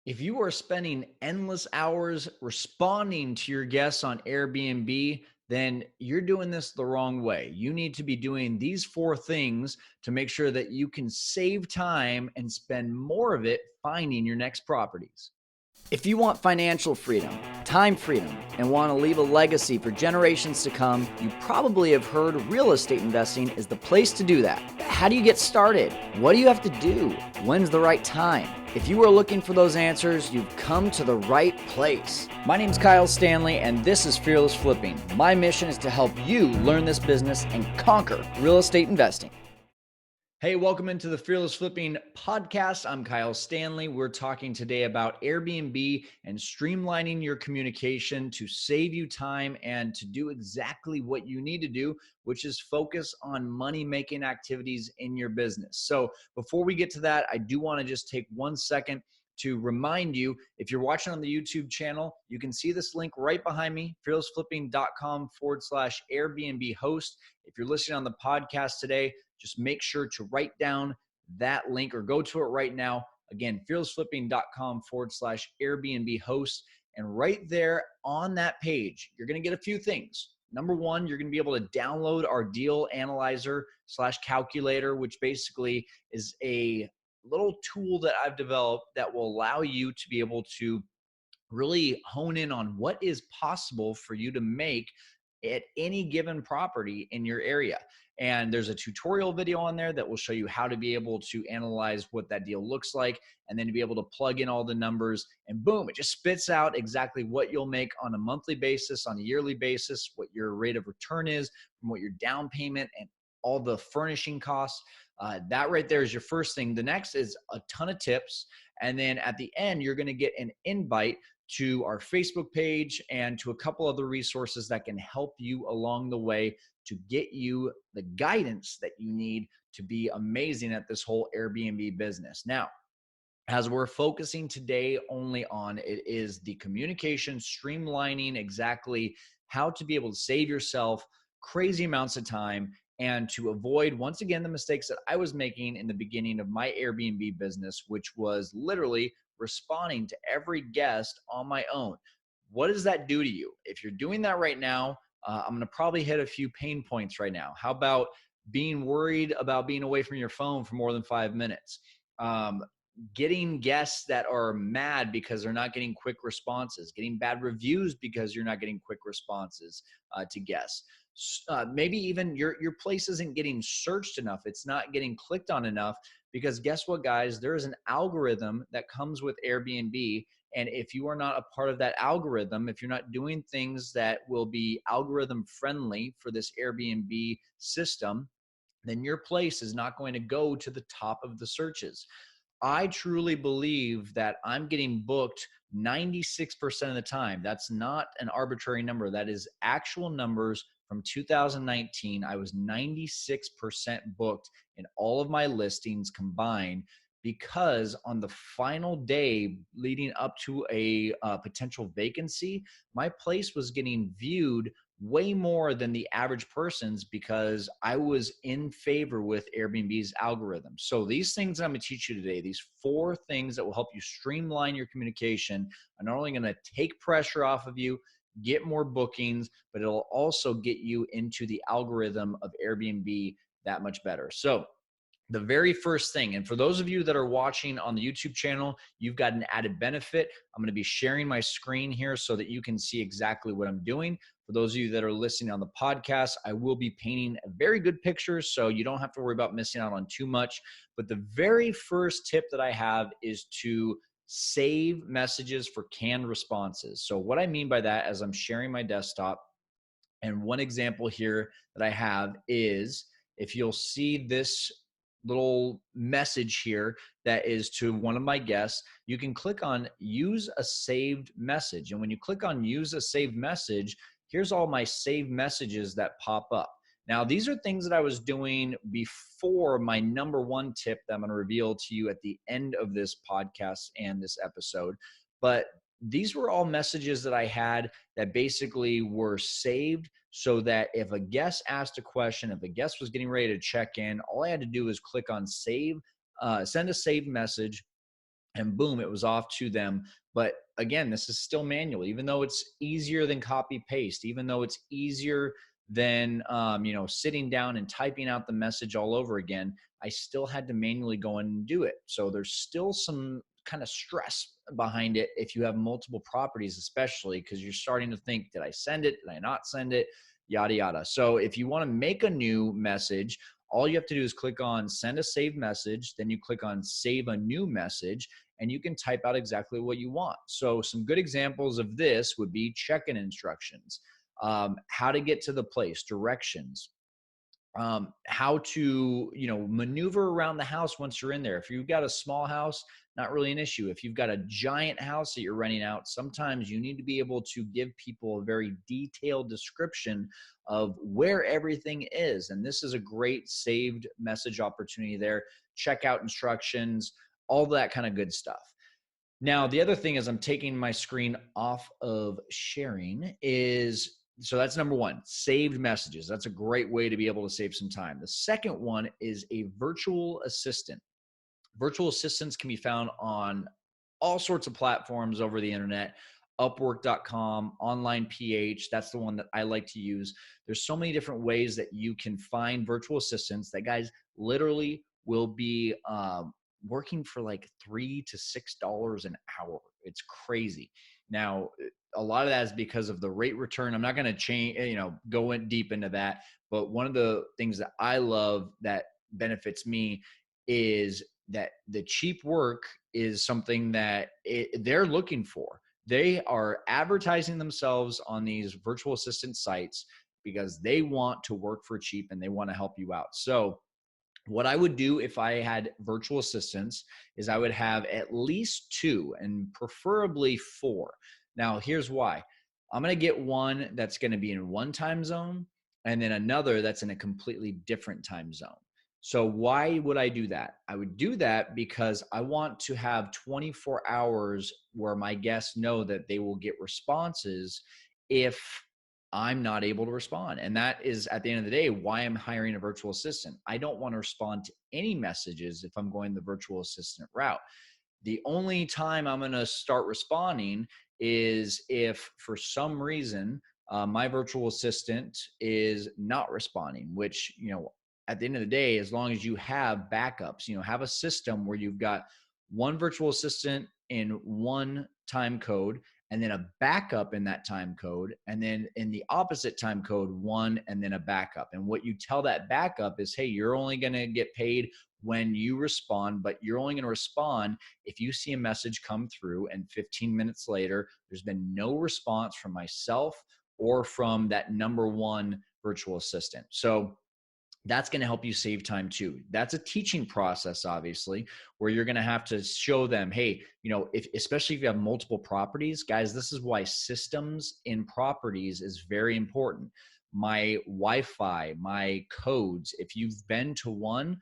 If you are spending endless hours responding to your guests on Airbnb, then you're doing this the wrong way. You need to be doing these four things to make sure that you can save time and spend more of it finding your next properties. If you want financial freedom, time freedom, and want to leave a legacy for generations to come, you probably have heard real estate investing is the place to do that. How do you get started? What do you have to do? When's the right time? If you are looking for those answers, you've come to the right place. My name's Kyle Stanley, and this is Fearless Flipping. My mission is to help you learn this business and conquer real estate investing. Hey, welcome into the Fearless Flipping podcast. I'm Kyle Stanley. We're talking today about Airbnb and streamlining your communication to save you time and to do exactly what you need to do, which is focus on money-making activities in your business. So before we get to that, I do want to just take 1 second to remind you, if you're watching on the YouTube channel, you can see this link right behind me, fearlessflipping.com/Airbnb host. If you're listening on the podcast today, just make sure to write down that link or go to it right now. Again, fearlessflipping.com/Airbnb host. And right there on that page, you're going to get a few things. Number one, you're going to be able to download our deal analyzer/calculator, which basically is a little tool that I've developed that will allow you to be able to really hone in on what is possible for you to make at any given property in your area. And there's a tutorial video on there that will show you how to be able to analyze what that deal looks like, and then to be able to plug in all the numbers, and boom, it just spits out exactly what you'll make on a monthly basis, on a yearly basis, what your rate of return is from what your down payment and all the furnishing costs. That right there is your first thing. The next is a ton of tips. And then at the end, you're going to get an invite to our Facebook page and to a couple other resources that can help you along the way to get you the guidance that you need to be amazing at this whole Airbnb business. Now, as we're focusing today only on it is the communication, streamlining exactly how to be able to save yourself crazy amounts of time and to avoid, once again, the mistakes that I was making in the beginning of my Airbnb business, which was literally responding to every guest on my own. What does that do to you? If you're doing that right now, I'm going to probably hit a few pain points right now. How about being worried about being away from your phone for more than 5 minutes? Getting guests that are mad because they're not getting quick responses, getting bad reviews because you're not getting quick responses to guests. Maybe even your place isn't getting searched enough. It's not getting clicked on enough because guess what, guys? There is an algorithm that comes with Airbnb. And if you are not a part of that algorithm, if you're not doing things that will be algorithm friendly for this Airbnb system, then your place is not going to go to the top of the searches. I truly believe that I'm getting booked 96% of the time. That's not an arbitrary number. That is actual numbers from 2019. I was 96% booked in all of my listings combined because on the final day leading up to a potential vacancy, my place was getting viewed way more than the average person's because I was in favor with Airbnb's algorithm. So these things I'm going to teach you today, these four things that will help you streamline your communication, are not only going to take pressure off of you, get more bookings, but it'll also get you into the algorithm of Airbnb that much better. So the very first thing, and for those of you that are watching on the YouTube channel, you've got an added benefit. I'm going to be sharing my screen here so that you can see exactly what I'm doing. For those of you that are listening on the podcast, I will be painting a very good picture, so you don't have to worry about missing out on too much. But the very first tip that I have is to save messages for canned responses. So what I mean by that, as I'm sharing my desktop, and one example here that I have is, if you'll see this little message here that is to one of my guests, you can click on use a saved message. And when you click on use a saved message, here's all my saved messages that pop up. Now, these are things that I was doing before my number one tip that I'm going to reveal to you at the end of this podcast and this episode. But these were all messages that I had that basically were saved so that if a guest asked a question, if a guest was getting ready to check in, all I had to do was click on save, send a saved message, and boom, it was off to them. But again, this is still manual, even though it's easier than copy paste, even though it's easier than sitting down and typing out the message all over again. I still had to manually go in and do it. So there's still some kind of stress behind it if you have multiple properties, especially because you're starting to think, did I send it? Did I not send it? Yada, yada. So if you want to make a new message, all you have to do is click on send a saved message. Then you click on save a new message, and you can type out exactly what you want. So some good examples of this would be check-in instructions, how to get to the place, directions, how to, maneuver around the house once you're in there. If you've got a small house, not really an issue. If you've got a giant house that you're renting out, sometimes you need to be able to give people a very detailed description of where everything is. And this is a great saved message opportunity there. Checkout instructions, all that kind of good stuff. Now, the other thing is I'm taking my screen off of sharing so that's number one, saved messages. That's a great way to be able to save some time. The second one is a virtual assistant. Virtual assistants can be found on all sorts of platforms over the internet. Upwork.com, Online PH, that's the one that I like to use. There's so many different ways that you can find virtual assistants that guys literally will be working for like $3 to $6 an hour. It's crazy. Now, a lot of that is because of the rate return. I'm not going to go in deep into that. But one of the things that I love that benefits me is that the cheap work is something that they're looking for. They are advertising themselves on these virtual assistant sites because they want to work for cheap and they want to help you out. So what I would do if I had virtual assistants is I would have at least 2 and preferably 4. Now, here's why. I'm going to get one that's going to be in one time zone and then another that's in a completely different time zone. So why would I do that? I would do that because I want to have 24 hours where my guests know that they will get responses if I'm not able to respond. And that is, at the end of the day, why I'm hiring a virtual assistant. I don't want to respond to any messages if I'm going the virtual assistant route. The only time I'm going to start responding is if for some reason my virtual assistant is not responding, which, at the end of the day, as long as you have backups, have a system where you've got one virtual assistant in one time code and then a backup in that time code, and then in the opposite time code, one and then a backup. And what you tell that backup is, hey, you're only going to get paid when you respond, but you're only going to respond if you see a message come through and 15 minutes later, there's been no response from myself or from that number one virtual assistant. So that's going to help you save time too. That's a teaching process, obviously, where you're going to have to show them, hey, especially if you have multiple properties, guys, this is why systems in properties is very important. My Wi-Fi, my codes, if you've been to one,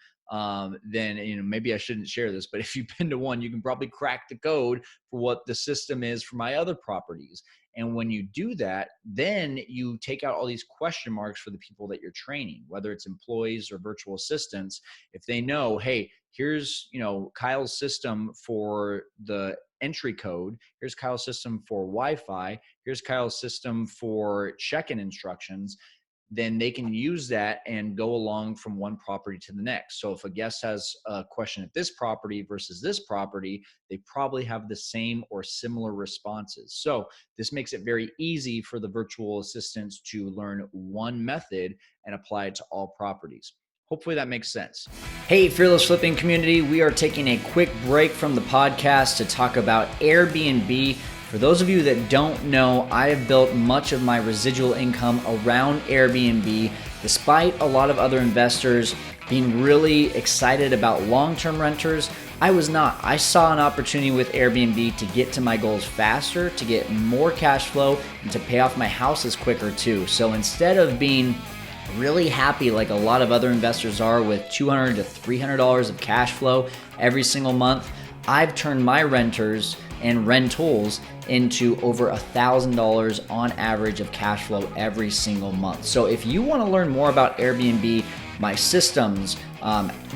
then, maybe I shouldn't share this, but if you've been to one, you can probably crack the code for what the system is for my other properties. And when you do that, then you take out all these question marks for the people that you're training, whether it's employees or virtual assistants. If they know, hey, here's, Kyle's system for the entry code, here's Kyle's system for Wi-Fi, here's Kyle's system for check-in instructions, then they can use that and go along from one property to the next. So if a guest has a question at this property versus this property, they probably have the same or similar responses. So this makes it very easy for the virtual assistants to learn one method and apply it to all properties. Hopefully that makes sense. Hey, Fearless Flipping community, we are taking a quick break from the podcast to talk about Airbnb. For those of you that don't know, I have built much of my residual income around Airbnb, despite a lot of other investors being really excited about long-term renters. I was not. I saw an opportunity with Airbnb to get to my goals faster, to get more cash flow, and to pay off my houses quicker too. So instead of being really happy like a lot of other investors are with $200 to $300 of cash flow every single month, I've turned my renters and rentals into over $1,000 on average of cash flow every single month. So if you want to learn more about Airbnb, my systems,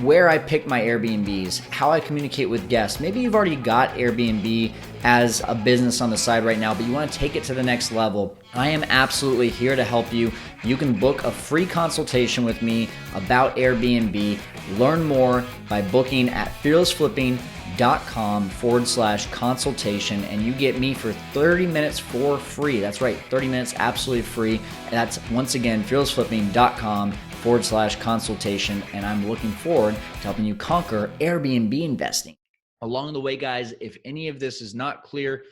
where I pick my Airbnbs, how I communicate with guests. Maybe you've already got Airbnb as a business on the side right now, but you want to take it to the next level. I am absolutely here to help you. You can book a free consultation with me about Airbnb. Learn more by booking at fearlessflipping.com/consultation, and you get me for 30 minutes for free. That's right, 30 minutes absolutely free. And that's once again, fearlessflipping.com/consultation. And I'm looking forward to helping you conquer Airbnb investing. Along the way, guys, if any of this is not clear,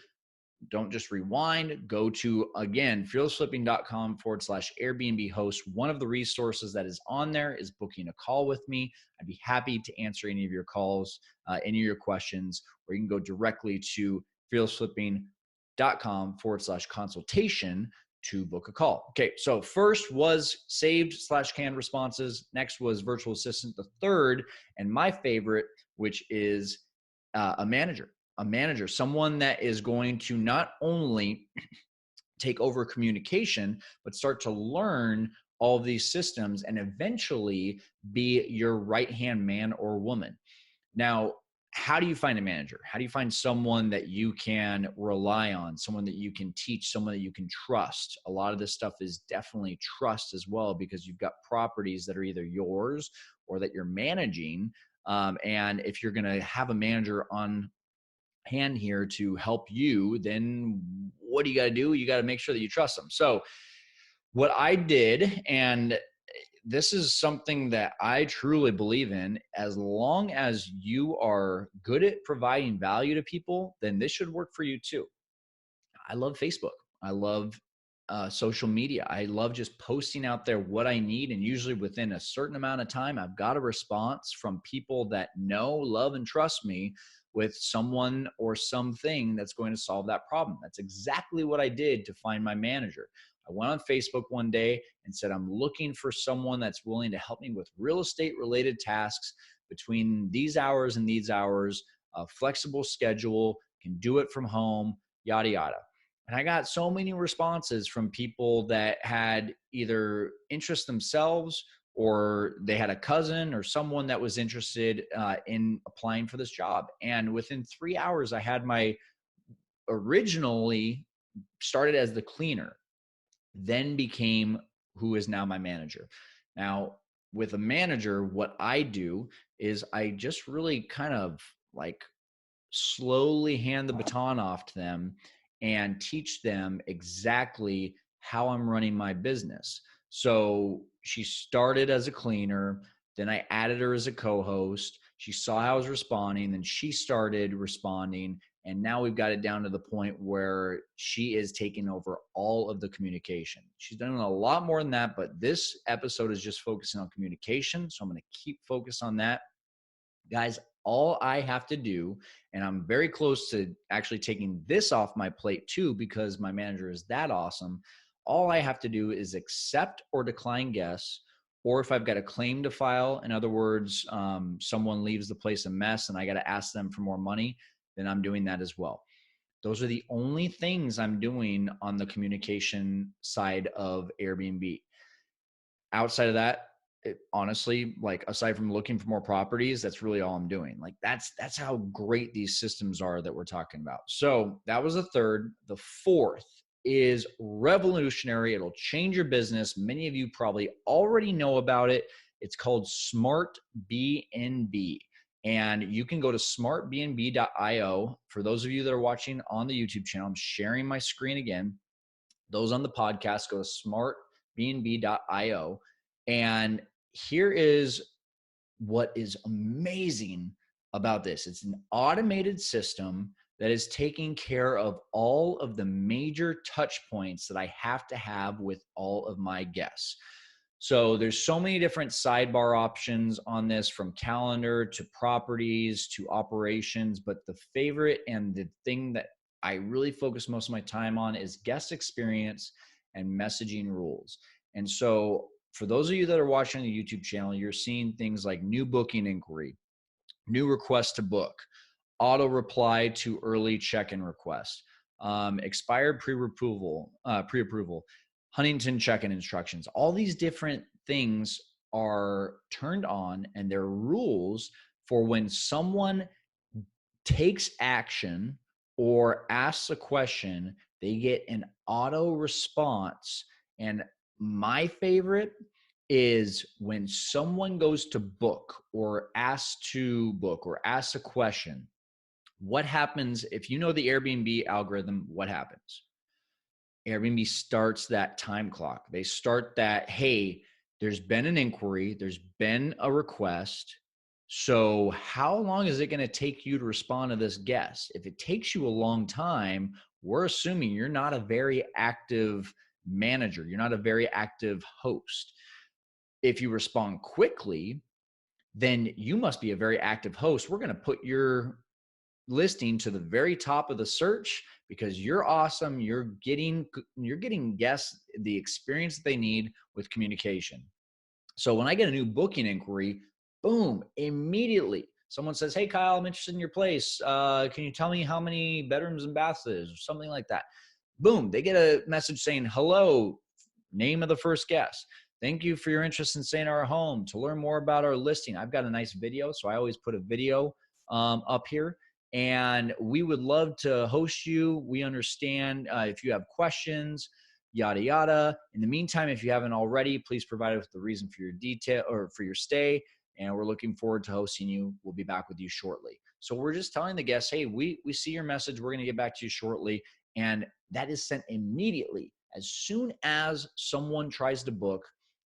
don't just rewind. Go to, again, fearlessflipping.com/Airbnb host. One of the resources that is on there is booking a call with me. I'd be happy to answer any of your calls, any of your questions, or you can go directly to fearlessflipping.com/consultation to book a call. Okay, so first was saved/canned responses. Next was virtual assistant. The third, and my favorite, which is a manager, someone that is going to not only take over communication, but start to learn all of these systems and eventually be your right-hand man or woman. Now, how do you find a manager? How do you find someone that you can rely on, someone that you can teach, someone that you can trust? A lot of this stuff is definitely trust as well, because you've got properties that are either yours or that you're managing. And if you're going to have a manager on hand here to help you, then what do you got to do? You got to make sure that you trust them. So what I did, and this is something that I truly believe in, as long as you are good at providing value to people, then this should work for you too. I love Facebook. I love social media. I love just posting out there what I need. And usually within a certain amount of time, I've got a response from people that know, love, and trust me with someone or something that's going to solve that problem. That's exactly what I did to find my manager. I went on Facebook one day and said, I'm looking for someone that's willing to help me with real estate related tasks between these hours and these hours, a flexible schedule, can do it from home, yada, yada. And I got so many responses from people that had either interest themselves, or they had a cousin or someone that was interested in applying for this job. And within 3 hours, I had my originally started as the cleaner, then became who is now my manager. Now, with a manager, what I do is I just really kind of like slowly hand the baton off to them and teach them exactly how I'm running my business. So she started as a cleaner, then I added her as a co-host. She saw how I was responding, then she started responding, and now we've got it down to the point where she is taking over all of the communication. She's done a lot more than that, but this episode is just focusing on communication, so I'm going to keep focused on that. Guys, all I have to do, and I'm very close to actually taking this off my plate too, because my manager is that awesome. All I have to do is accept or decline guests, or if I've got a claim to file, in other words, someone leaves the place a mess and I got to ask them for more money, then I'm doing that as well. Those are the only things I'm doing on the communication side of Airbnb. Outside of that, honestly, like aside from looking for more properties, that's really all I'm doing. Like that's how great these systems are that we're talking about. So that was the third. The fourth is revolutionary. It'll change your business. Many of you probably already know about it. It's called Smart B&B. And you can go to smartbnb.io. For those of you that are watching on the YouTube channel, I'm sharing my screen again. Those on the podcast, go to smartbnb.io. And here is what is amazing about this. It's an automated system that is taking care of all of the major touch points that I have to have with all of my guests. So there's so many different sidebar options on this, from calendar to properties to operations. But the favorite and the thing that I really focus most of my time on is guest experience and messaging rules. And so for those of you that are watching the YouTube channel, you're seeing things like new booking inquiry, new request to book, auto reply to early check-in request, expired pre-approval, Huntington check-in instructions. All these different things are turned on, and they're rules for when someone takes action or asks a question, they get an auto response. And my favorite is when someone goes to book or asks to book or asks a question. What happens if you know the Airbnb algorithm? What happens? Airbnb starts that time clock. They start that, hey, there's been an inquiry, there's been a request. So, how long is it going to take you to respond to this guest? If it takes you a long time, we're assuming you're not a very active manager, you're not a very active host. If you respond quickly, then you must be a very active host. We're going to put your listing to the very top of the search because you're awesome. You're getting guests the experience that they need with communication. So when I get a new booking inquiry, boom, immediately someone says, "Hey Kyle, I'm interested in your place. Can you tell me how many bedrooms and baths it is?" Or something like that. Boom, they get a message saying, "Hello, name of the first guest. Thank you for your interest in staying in our home. To learn more about our listing," I've got a nice video, so I always put a video up here. "And we would love to host you. We understand if you have questions, yada yada. In the meantime, if you haven't already, please provide us with the reason for your detail or for your stay. And we're looking forward to hosting you. We'll be back with you shortly." So we're just telling the guests, "Hey, we see your message. We're going to get back to you shortly." And that is sent immediately. As soon as someone tries to book,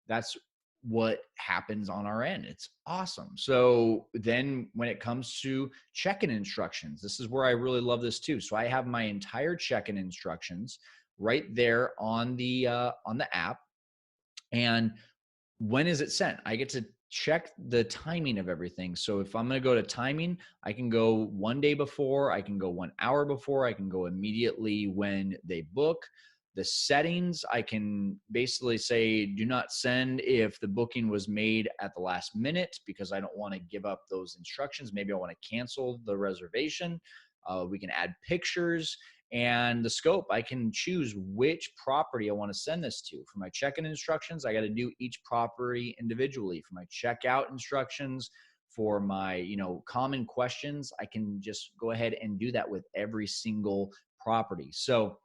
that's what happens on our end. It's awesome. So then when it comes to check-in instructions, this is where I really love this too. So I have my entire check-in instructions right there on the app. And when is it sent? I get to check the timing of everything. So if I'm going to go to timing, I can go 1 day before, I can go 1 hour before, I can go immediately when they book. The settings, I can basically say, do not send if the booking was made at the last minute, because I don't want to give up those instructions. Maybe I want to cancel the reservation. We can add pictures. And the scope, I can choose which property I want to send this to. For my check-in instructions, I got to do each property individually. For my checkout instructions, for my common questions, I can just go ahead and do that with every single property. So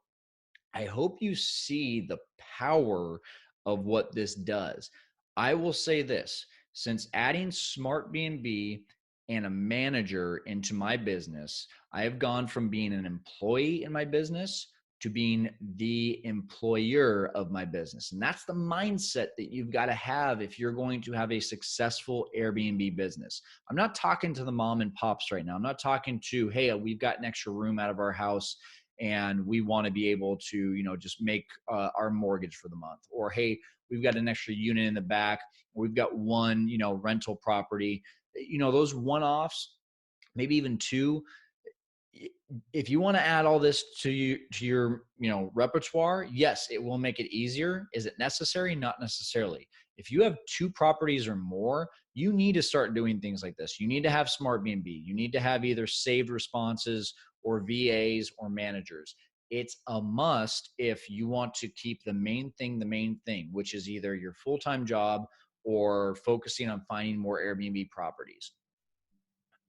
I hope you see the power of what this does. I will say this: since adding Smart B&B and a manager into my business, I have gone from being an employee in my business to being the employer of my business. And that's the mindset that you've got to have if you're going to have a successful Airbnb business. I'm not talking to the mom and pops right now. I'm not talking to, "Hey, we've got an extra room out of our house and we want to be able to, just make our mortgage for the month," or, "Hey, we've got an extra unit in the back, or we've got one, rental property." Those one-offs, maybe even two. If you want to add all this to your repertoire, yes, it will make it easier. Is it necessary? Not necessarily. If you have 2 properties or more, you need to start doing things like this. You need to have Smart B&B. You need to have either saved responses or VAs or managers. It's a must if you want to keep the main thing, which is either your full-time job or focusing on finding more Airbnb properties.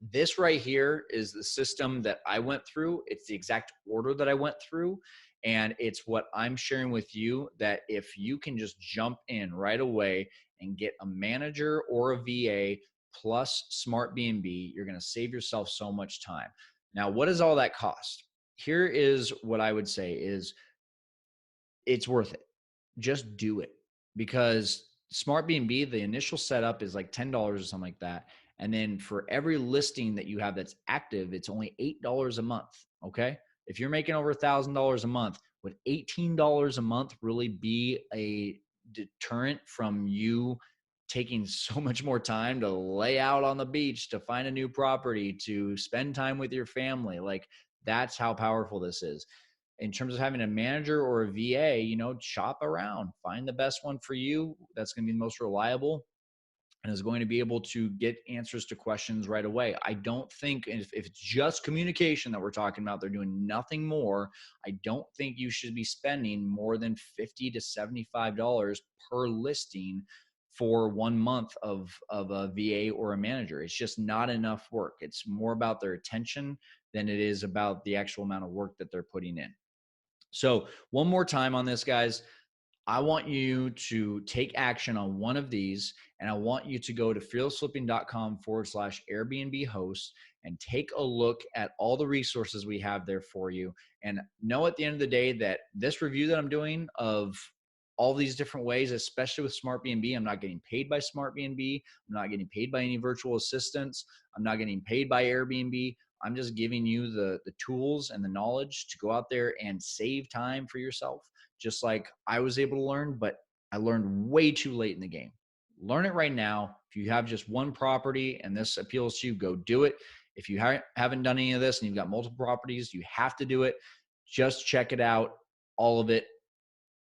This right here is the system that I went through. It's the exact order that I went through. And it's what I'm sharing with you, that if you can just jump in right away and get a manager or a VA plus Smart B&B, you're going to save yourself so much time. Now, what does all that cost? Here is what I would say is it's worth it. Just do it, because Smart B&B, the initial setup is like $10 or something like that. And then for every listing that you have that's active, it's only $8 a month. Okay. If you're making over $1,000 a month, would $18 a month really be a deterrent from you taking so much more time to lay out on the beach, to find a new property, to spend time with your family? Like, that's how powerful this is. In terms of having a manager or a VA, shop around, find the best one for you that's going to be the most reliable and is going to be able to get answers to questions right away. I don't think, if it's just communication that we're talking about, they're doing nothing more, I don't think you should be spending more than $50 to $75 per listing for 1 month of a VA or a manager. It's just not enough work. It's more about their attention than it is about the actual amount of work that they're putting in. So one more time on this, guys. I want you to take action on one of these, and I want you to go to fearlessflipping.com/Airbnb host and take a look at all the resources we have there for you. And know at the end of the day that this review that I'm doing of all these different ways, especially with Smart B&B, I'm not getting paid by Smart B&B. I'm not getting paid by any virtual assistants. I'm not getting paid by Airbnb. I'm just giving you the tools and the knowledge to go out there and save time for yourself, just like I was able to learn, but I learned way too late in the game. Learn it right now. If you have just one property and this appeals to you, go do it. If you haven't done any of this and you've got multiple properties, you have to do it. Just check it out, all of it.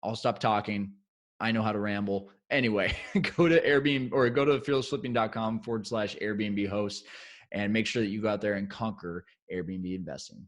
I'll stop talking. I know how to ramble. Anyway, go to Airbnb or go to fearlessflipping.com/Airbnb host and make sure that you go out there and conquer Airbnb investing.